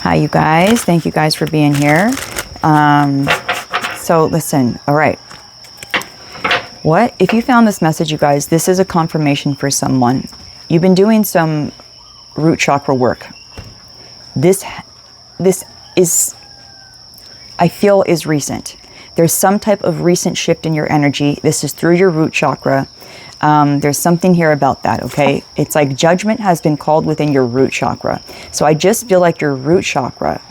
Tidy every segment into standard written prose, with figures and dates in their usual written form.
Hi, you guys. Thank you guys for being here. So listen, all right. What? If you found this message, you guys, this is a confirmation for someone. You've been doing some root chakra work. This is, I feel, is recent. There's some type of recent shift in your energy. This is through your root chakra. There's something here about that, okay? It's like judgment has been called within your root chakra. So I just feel like your root chakra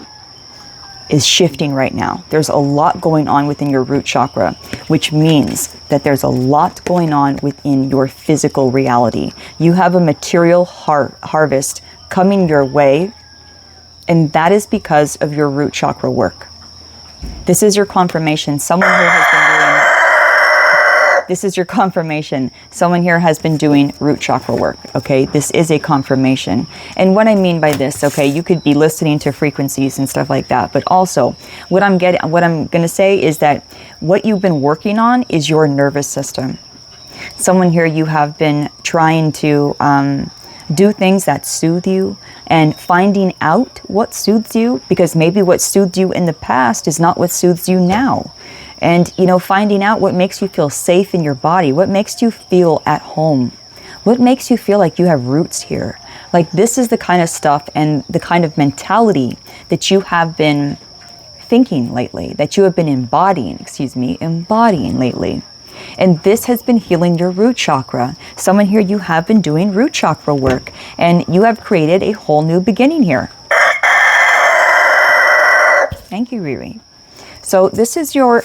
is shifting right now. There's a lot going on within your root chakra, which means that there's a lot going on within your physical reality. You have a material harvest coming your way, and that is because of your root chakra work. This is your confirmation. Someone here has been doing, this is your confirmation. Someone here has been doing root chakra work, okay? This is a confirmation. And what I mean by this, okay, you could be listening to frequencies and stuff like that, but also what I'm going to say is that what you've been working on is your nervous system. Someone here, you have been trying to do things that soothe you and finding out what soothes you, because maybe what soothed you in the past is not what soothes you now. And, you know, finding out what makes you feel safe in your body, what makes you feel at home, what makes you feel like you have roots here. Like, this is the kind of stuff and the kind of mentality that you have been thinking lately, that you have been embodying lately. And this has been healing your root chakra. Someone here, you have been doing root chakra work, and you have created a whole new beginning here. Thank you, Riri. So this is your,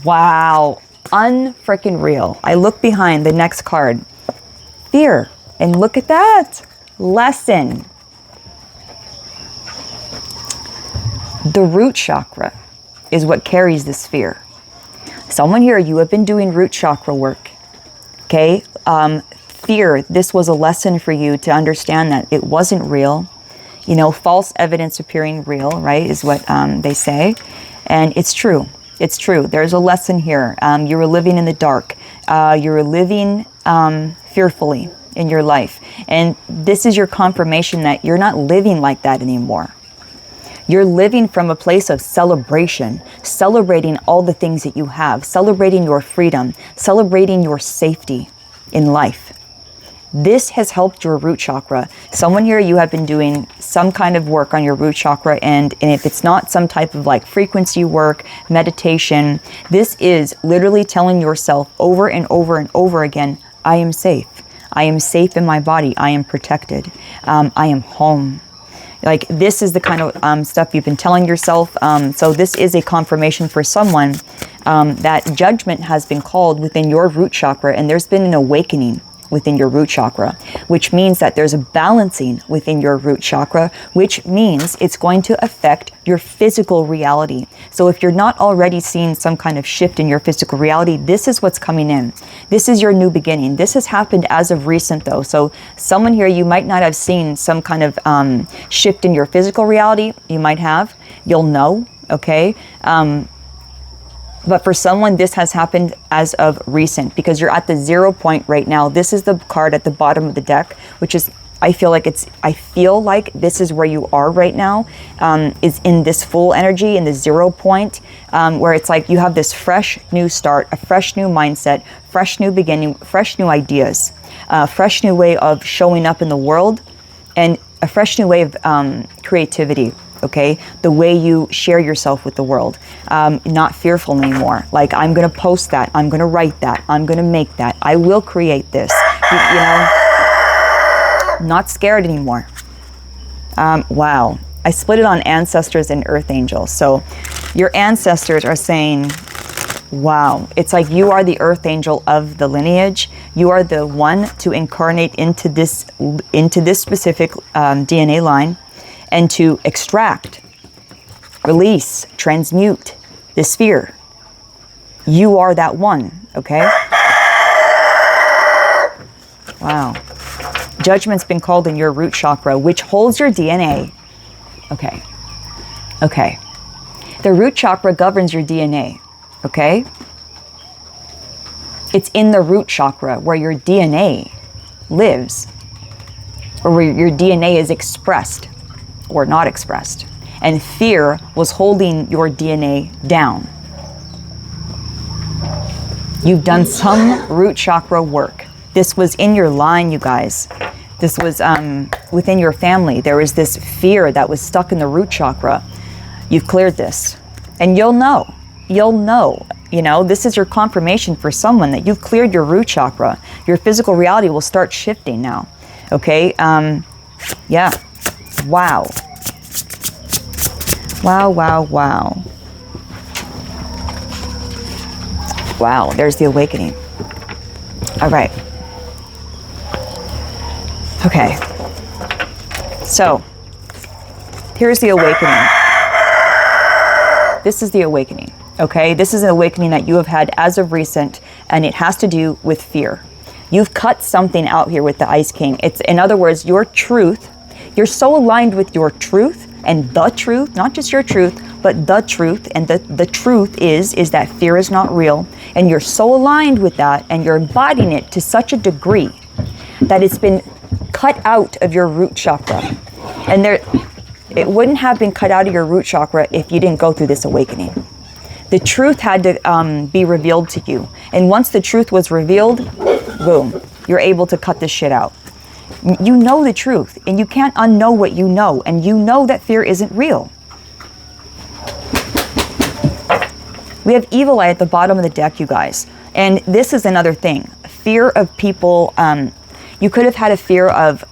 wow, unfreaking real. I look behind the next card, fear, and look at that, lesson. The root chakra is what carries this fear. Someone here, you have been doing root chakra work, okay? Fear, this was a lesson for you to understand that it wasn't real. You know, false evidence appearing real, right, is what they say. And it's true. It's true. There's a lesson here. You were living in the dark. You were living fearfully in your life. And this is your confirmation that you're not living like that anymore. You're living from a place of celebration, celebrating all the things that you have, celebrating your freedom, celebrating your safety in life. This has helped your root chakra. Someone here, you have been doing some kind of work on your root chakra, and if it's not some type of like frequency work, meditation, this is literally telling yourself over and over and over again, I am safe. I am safe in my body. I am protected. I am home. Like, this is the kind of stuff you've been telling yourself. So this is a confirmation for someone that judgment has been called within your root chakra, and there's been an awakening within your root chakra, which means that there's a balancing within your root chakra, which means it's going to affect your physical reality. So if you're not already seeing some kind of shift in your physical reality, this is what's coming in. This is your new beginning. This has happened as of recent though. So someone here, you might not have seen some kind of shift in your physical reality. You might have, you'll know, okay? But for someone, this has happened as of recent, because you're at the 0 point right now. This is the card at the bottom of the deck, which is, I feel like this is where you are right now, is in this full energy, in the 0 point, where it's like you have this fresh new start, a fresh new mindset, fresh new beginning, fresh new ideas, fresh new way of showing up in the world, and a fresh new way of creativity. Okay, the way you share yourself with the world, not fearful anymore. Like, I'm going to post that, I'm going to write that, I'm going to make that, I will create this, you know, not scared anymore. Wow, I split it on ancestors and earth angels. So your ancestors are saying, wow, it's like you are the earth angel of the lineage. You are the one to incarnate into this specific DNA line, and to extract, release, transmute this fear. You are that one, okay? Wow. Judgment's been called in your root chakra, which holds your DNA. Okay. Okay. The root chakra governs your DNA, okay? It's in the root chakra where your DNA lives, or where your DNA is expressed or not expressed. And fear was holding your DNA down. You've done some root chakra work. This was in your line, you guys. This was within your family. There was this fear that was stuck in the root chakra. You've cleared this. And you'll know. You'll know. You know, this is your confirmation for someone that you've cleared your root chakra. Your physical reality will start shifting now. Okay? Yeah. Wow. Wow, wow, wow. Wow, there's the awakening. All right. Okay. So, here's the awakening. This is the awakening, okay? This is an awakening that you have had as of recent, and it has to do with fear. You've cut something out here with the Ice King. It's, in other words, your truth. You're so aligned with your truth and the truth, not just your truth, but the truth. And the truth is that fear is not real. And you're so aligned with that, and you're embodying it to such a degree that it's been cut out of your root chakra. And it wouldn't have been cut out of your root chakra if you didn't go through this awakening. The truth had to be revealed to you. And once the truth was revealed, boom, you're able to cut this shit out. You know the truth, and you can't unknow what you know, and you know that fear isn't real. We have evil eye at the bottom of the deck, you guys. And this is another thing. Fear of people. You could have had a fear of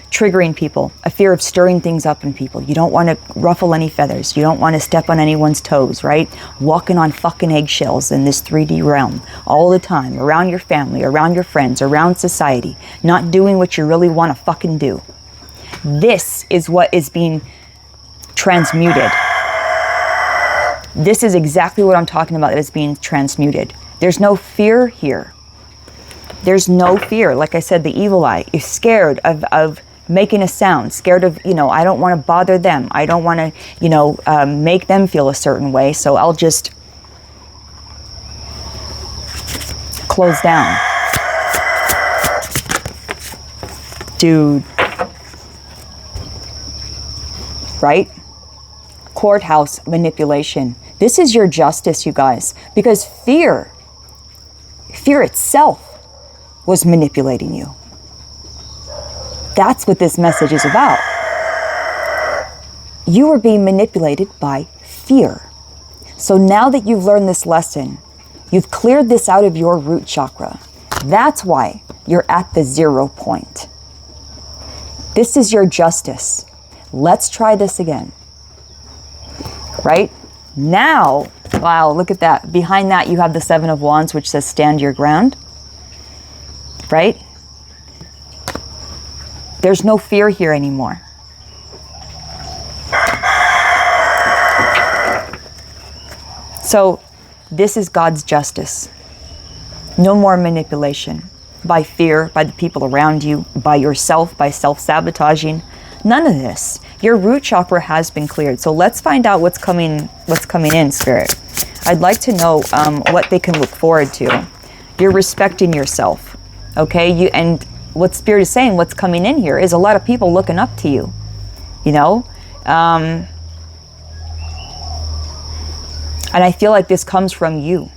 triggering people, a fear of stirring things up in people. You don't want to ruffle any feathers. You don't want to step on anyone's toes, right? Walking on fucking eggshells in this 3D realm all the time, around your family, around your friends, around society, not doing what you really want to fucking do. This is what is being transmuted. This is exactly what I'm talking about, that is being transmuted. There's no fear here. There's no fear. Like I said, the evil eye is scared of making a sound, scared of, I don't want to bother them. I don't want to, make them feel a certain way. So I'll just close down. Dude. Right? Courthouse manipulation. This is your justice, you guys. Because fear itself was manipulating you. That's what this message is about. You were being manipulated by fear. So now that you've learned this lesson, you've cleared this out of your root chakra. That's why you're at the 0 point. This is your justice. Let's try this again. Right? Now, wow, look at that. Behind that, you have the 7 of Wands, which says stand your ground. Right? There's no fear here anymore. So this is God's justice. No more manipulation by fear, by the people around you, by yourself, by self-sabotaging. None of this. Your root chakra has been cleared. So let's find out what's coming in, Spirit. I'd like to know what they can look forward to. You're respecting yourself. Okay? And what Spirit is saying, what's coming in here, is a lot of people looking up to you. And I feel like this comes from you.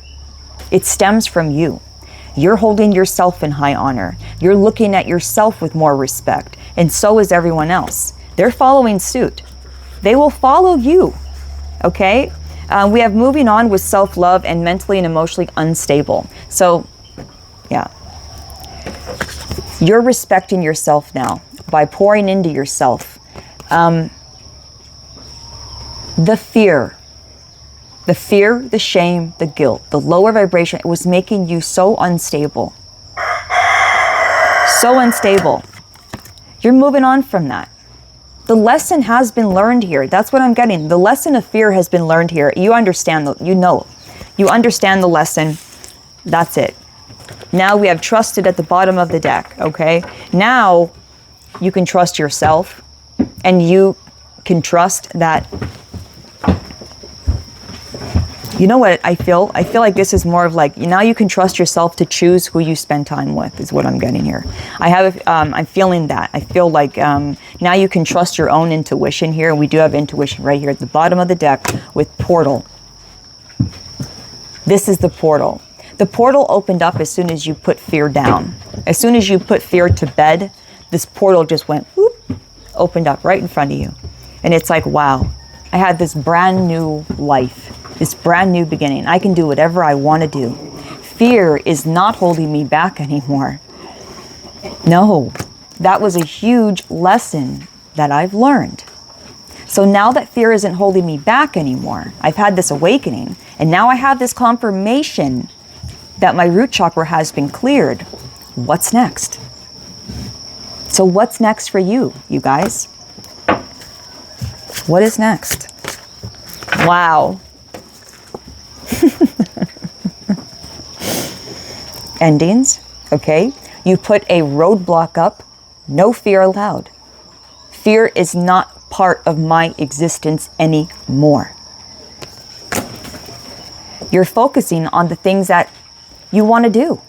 It stems from you. You're holding yourself in high honor. You're looking at yourself with more respect. And so is everyone else. They're following suit. They will follow you. Okay? We have moving on with self-love and mentally and emotionally unstable. So, yeah. You're respecting yourself now by pouring into yourself. The fear, the shame, the guilt, the lower vibration, it was making you so unstable. So unstable. You're moving on from that. The lesson has been learned here. That's what I'm getting. The lesson of fear has been learned here. You understand, you understand the lesson. That's it. Now we have trusted at the bottom of the deck, okay? Now you can trust yourself, and you can trust that You know what I feel? I feel like this is more of like, now you can trust yourself to choose who you spend time with, is what I'm getting here. I'm feeling that. I feel like now you can trust your own intuition here. And we do have intuition right here at the bottom of the deck with portal. This is the portal. The portal opened up as soon as you put fear down. As soon as you put fear to bed, this portal just went, whoop, opened up right in front of you. And it's like, wow, I had this brand new life, this brand new beginning. I can do whatever I want to do. Fear is not holding me back anymore. No, that was a huge lesson that I've learned. So now that fear isn't holding me back anymore, I've had this awakening, and now I have this confirmation that my root chakra has been cleared. What's next? So what's next for you, you guys? What is next? Wow. Endings, okay? You put a roadblock up, no fear allowed. Fear is not part of my existence anymore. You're focusing on the things that you want to do.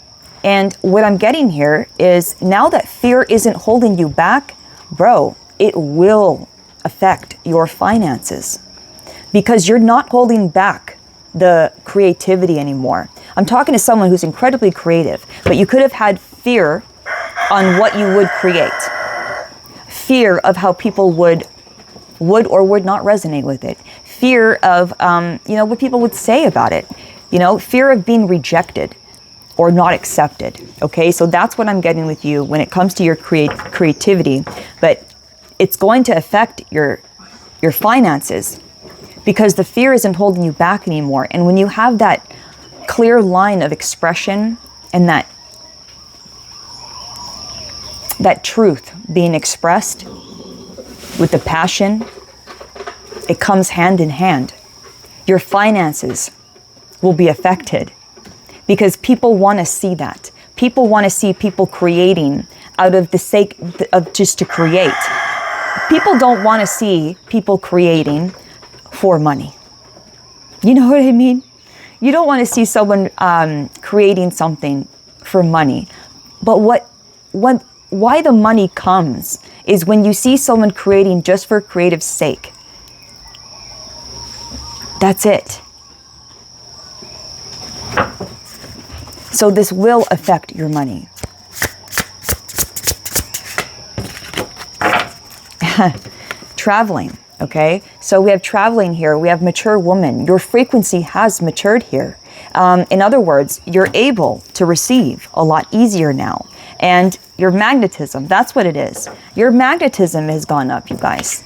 And what I'm getting here is now that fear isn't holding you back, bro, it will affect your finances because you're not holding back the creativity anymore. I'm talking to someone who's incredibly creative, but you could have had fear on what you would create. Fear of how people would or would not resonate with it. Fear of, what people would say about it. Fear of being rejected or not accepted. Okay, so that's what I'm getting with you when it comes to your creativity. But it's going to affect your finances because the fear isn't holding you back anymore. And when you have that clear line of expression and that truth being expressed with the passion, it comes hand in hand. Your finances will be affected because people want to see that. People want to see people creating out of the sake of just to create. People don't want to see people creating for money. You know what I mean? You don't want to see someone creating something for money. But why the money comes is when you see someone creating just for creative sake. That's it. So this will affect your money. Traveling, okay? So we have traveling here. We have mature woman. Your frequency has matured here. In other words, you're able to receive a lot easier now. And your magnetism, that's what it is. Your magnetism has gone up, you guys.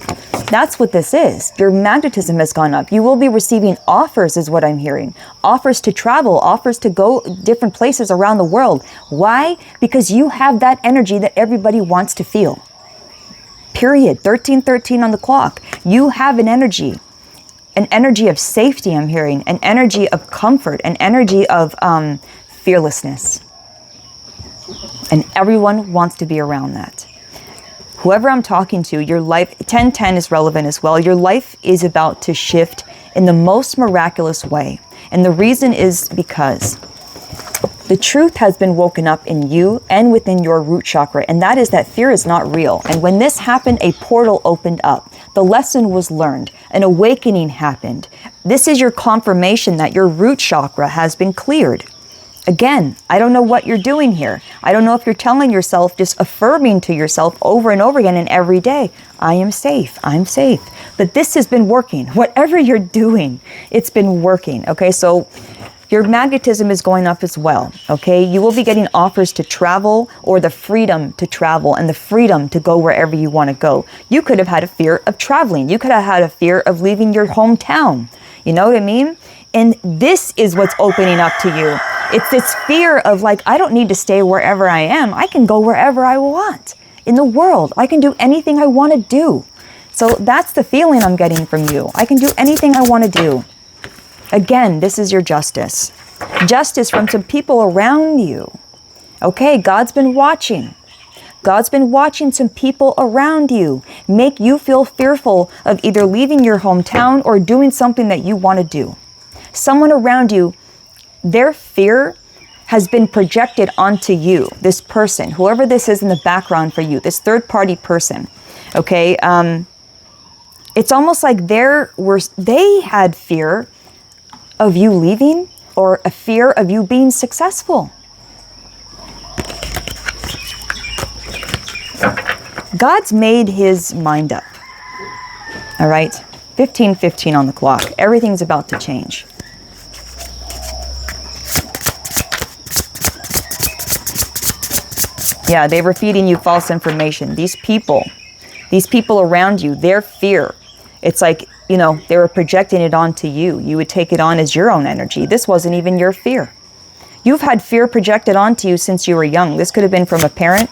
That's what this is. Your magnetism has gone up. You will be receiving offers, is what I'm hearing. Offers to travel, offers to go different places around the world. Why? Because you have that energy that everybody wants to feel. Period. 1313 on the clock. You have an energy of safety, I'm hearing, an energy of comfort, an energy of fearlessness. And everyone wants to be around that. Whoever I'm talking to, your life, 1010 is relevant as well. Your life is about to shift in the most miraculous way. And the reason is because the truth has been woken up in you and within your root chakra. And that is that fear is not real. And when this happened, a portal opened up. The lesson was learned. An awakening happened. This is your confirmation that your root chakra has been cleared. Again, I don't know what you're doing here. I don't know if you're telling yourself, just affirming to yourself over and over again and every day, I am safe, I'm safe. But this has been working. Whatever you're doing, it's been working. Okay, so your magnetism is going up as well. Okay, you will be getting offers to travel or the freedom to travel and the freedom to go wherever you want to go. You could have had a fear of traveling. You could have had a fear of leaving your hometown. You know what I mean? And this is what's opening up to you. It's this fear of like, I don't need to stay wherever I am. I can go wherever I want in the world. I can do anything I want to do. So that's the feeling I'm getting from you. I can do anything I want to do. Again, this is your justice. Justice from some people around you. Okay, God's been watching. God's been watching some people around you make you feel fearful of either leaving your hometown or doing something that you want to do. someone around you, their fear has been projected onto you, this person, whoever this is in the background for you, this third party person, okay? It's almost like they had fear of you leaving, or a fear of you being successful. God's made his mind up. All right? 15:15 on the clock. Everything's about to change. Yeah, they were feeding you false information. These people around you, their fear, it's like, you know, they were projecting it onto you. You would take it on as your own energy. This wasn't even your fear. You've had fear projected onto you since you were young. This could have been from a parent.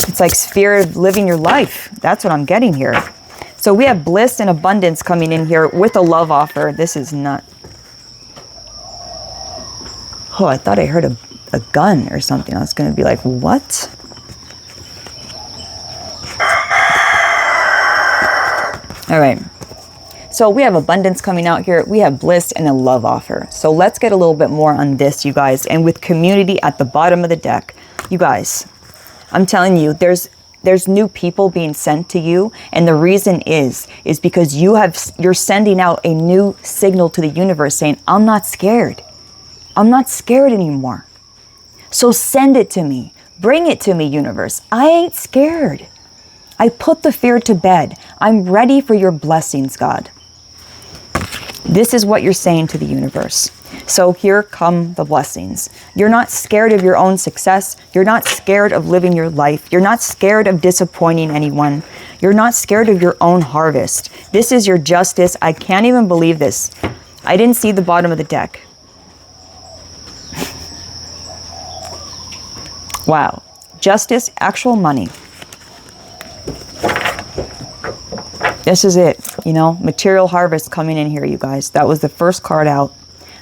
It's like fear of living your life. That's what I'm getting here. So we have bliss and abundance coming in here with a love offer. This is not... Oh, I thought I heard a gun or something. I was going to be like, what? All right. So we have abundance coming out here. We have bliss and a love offer. So let's get a little bit more on this, you guys. And with community at the bottom of the deck, you guys, I'm telling you, there's new people being sent to you, and the reason is because you're sending out a new signal to the universe saying, I'm not scared. I'm not scared anymore. So send it to me. Bring it to me, universe. I ain't scared. I put the fear to bed. I'm ready for your blessings, God. This is what you're saying to the universe. So here come the blessings. You're not scared of your own success. You're not scared of living your life. You're not scared of disappointing anyone. You're not scared of your own harvest. This is your justice. I can't even believe this. I didn't see the bottom of the deck. Wow. Justice, actual money. This is it, you know, material harvest coming in here, you guys. That was the first card out.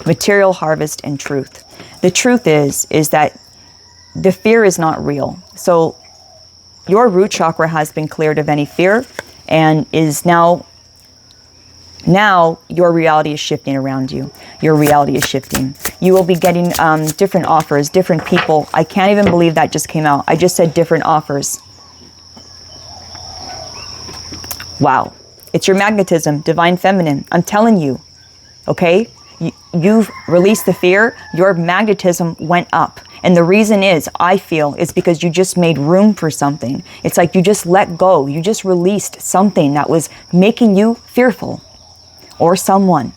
Material harvest and truth. The truth is that the fear is not real. So your root chakra has been cleared of any fear and is now your reality is shifting around you. Your reality is shifting. You will be getting different offers, different people. I can't even believe that just came out. I just said different offers. Wow. It's your magnetism, divine feminine. I'm telling you, okay? You've released the fear. Your magnetism went up. And the reason is, I feel, is because you just made room for something. It's like you just let go. You just released something that was making you fearful. Or someone.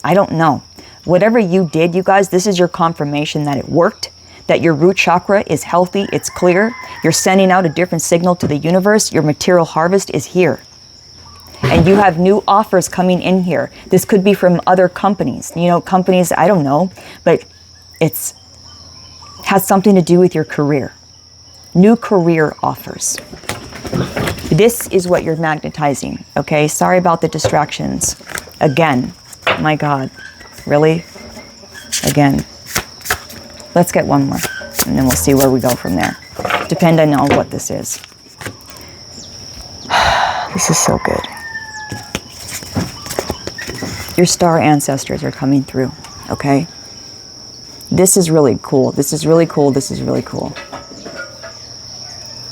I don't know. Whatever you did, you guys, this is your confirmation that it worked. That your root chakra is healthy. It's clear. You're sending out a different signal to the universe. Your material harvest is here. And you have new offers coming in here. This could be from other companies. You know, companies, I don't know. But it's has something to do with your career. New career offers. This is what you're magnetizing, okay? Sorry about the distractions. Again, my God, really? Again. Let's get one more, and then we'll see where we go from there, depending on what this is. This is so good. Your star ancestors are coming through, okay? This is really cool. This is really cool. This is really cool.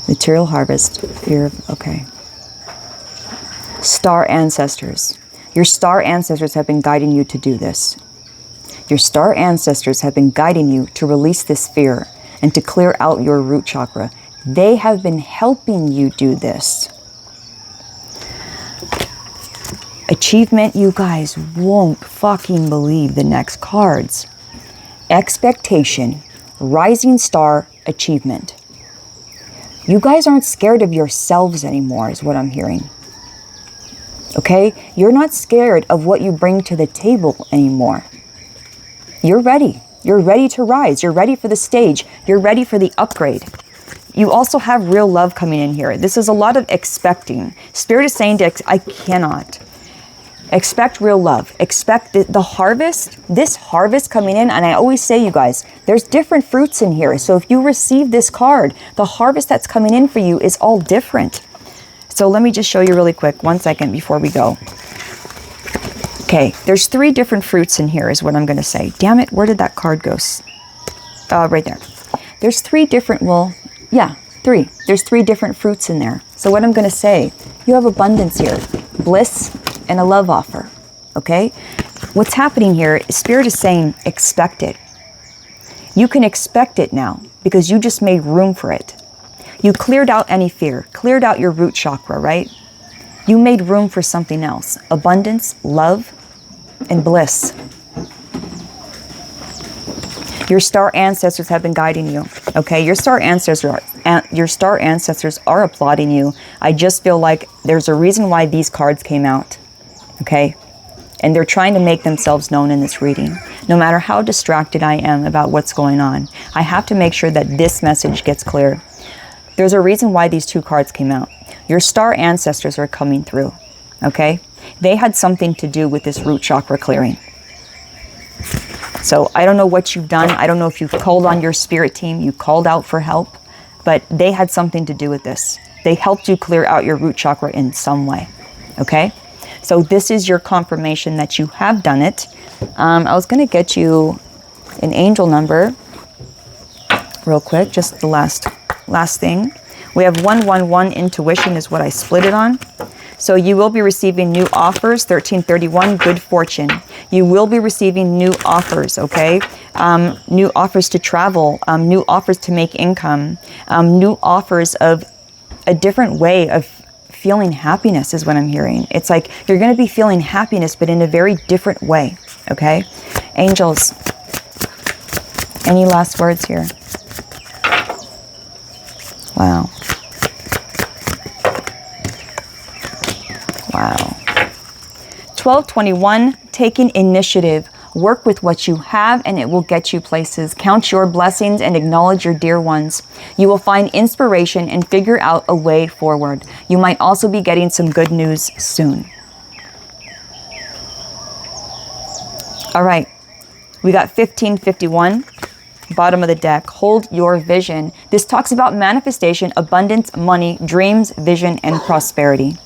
Material harvest, fear of, okay. Star ancestors. Your star ancestors have been guiding you to do this. Your star ancestors have been guiding you to release this fear and to clear out your root chakra. They have been helping you do this. Achievement, you guys won't fucking believe the next cards. Expectation, rising star, achievement. You guys aren't scared of yourselves anymore, is what I'm hearing. Okay? You're not scared of what you bring to the table anymore. You're ready. You're ready to rise. You're ready for the stage. You're ready for the upgrade. You also have real love coming in here. This is a lot of expecting. Spirit is saying I cannot. Expect real love. Expect the harvest, this harvest coming in. And I always say, you guys, there's different fruits in here. So if you receive this card, the harvest that's coming in for you is all different. So let me just show you really quick, 1 second before we go. Okay, there's 3 different fruits in here is what I'm going to say. Damn it, where did that card go? Right there. There's 3 different, well, yeah, 3. There's 3 different fruits in there. So what I'm going to say, you have abundance here, bliss, and a love offer, okay? What's happening here, Spirit is saying, expect it. You can expect it now because you just made room for it. You cleared out any fear, cleared out your root chakra, right? You made room for something else. Abundance, love, and bliss. Your star ancestors have been guiding you, okay? Your star ancestors are applauding you. I just feel like there's a reason why these cards came out, okay? And they're trying to make themselves known in this reading. No matter how distracted I am about what's going on, I have to make sure that this message gets clear. There's a reason why these 2 cards came out. Your star ancestors are coming through, okay? They had something to do with this root chakra clearing. So I don't know what you've done. I don't know if you've called on your spirit team, you called out for help, but they had something to do with this. They helped you clear out your root chakra in some way, okay? So this is your confirmation that you have done it. I was going to get you an angel number real quick, just the last thing. We have 111 intuition is what I split it on. So you will be receiving new offers, 1331, good fortune. You will be receiving new offers, okay? New offers to travel, new offers to make income, new offers of a different way of feeling happiness is what I'm hearing. It's like you're going to be feeling happiness, but in a very different way, okay? Angels, any last words here? Wow. Wow. 1221, taking initiative. Work with what you have and it will get you places. Count your blessings and acknowledge your dear ones. You will find inspiration and figure out a way forward. You might also be getting some good news soon. All right. We got 1551. Bottom of the deck. Hold your vision. This talks about manifestation, abundance, money, dreams, vision, and prosperity.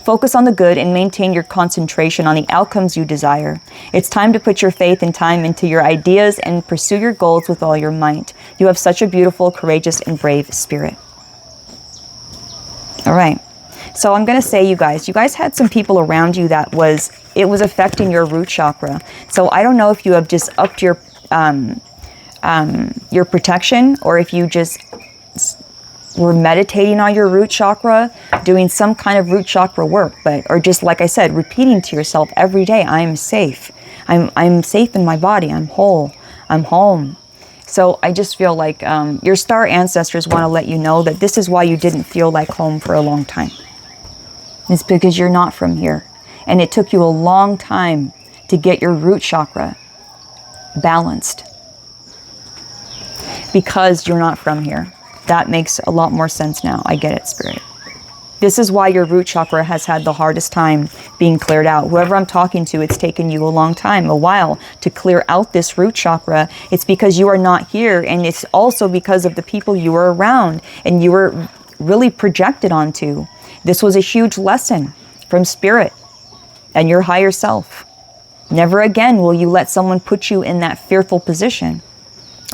Focus on the good and maintain your concentration on the outcomes you desire. It's time to put your faith and time into your ideas and pursue your goals with all your might. You have such a beautiful, courageous, and brave spirit. All right. So I'm going to say, you guys had some people around you that it was affecting your root chakra. So I don't know if you have just upped your protection, or if you just were meditating on your root chakra, doing some kind of root chakra work, or just like I said, repeating to yourself every day, I am safe. I'm safe in my body. I'm whole. I'm home. So I just feel like your star ancestors want to let you know that this is why you didn't feel like home for a long time. It's because you're not from here. And it took you a long time to get your root chakra balanced. Because you're not from here. That makes a lot more sense now. I get it, Spirit. This is why your root chakra has had the hardest time being cleared out. Whoever I'm talking to, it's taken you a long time, a while, to clear out this root chakra. It's because you are not here, and it's also because of the people you were around and you were really projected onto. This was a huge lesson from Spirit and your higher self. Never again will you let someone put you in that fearful position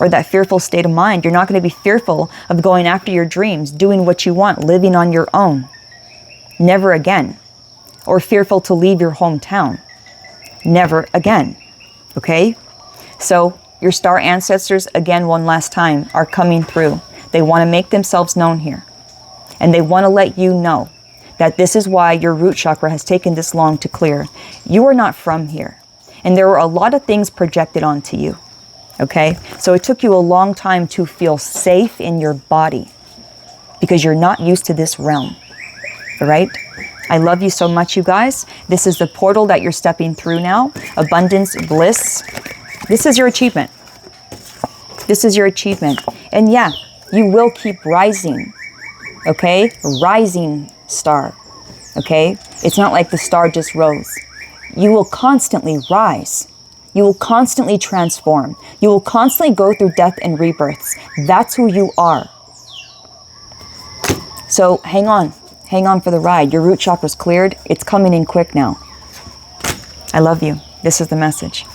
or that fearful state of mind. You're not going to be fearful of going after your dreams, doing what you want, living on your own. Never again. Or fearful to leave your hometown. Never again. Okay? So your star ancestors, again, one last time, are coming through. They want to make themselves known here. And they want to let you know that this is why your root chakra has taken this long to clear. You are not from here. And there were a lot of things projected onto you. Okay? So it took you a long time to feel safe in your body because you're not used to this realm. All right? I love you so much, you guys. This is the portal that you're stepping through now. Abundance, bliss. This is your achievement. This is your achievement. And yeah, you will keep rising. Okay? Rising star. Okay? It's not like the star just rose. you will constantly rise. You will constantly transform. You will constantly go through death and rebirths. That's who you are. So hang on for the ride. Your root chakra's cleared. It's coming in quick now. I love you. This is the message.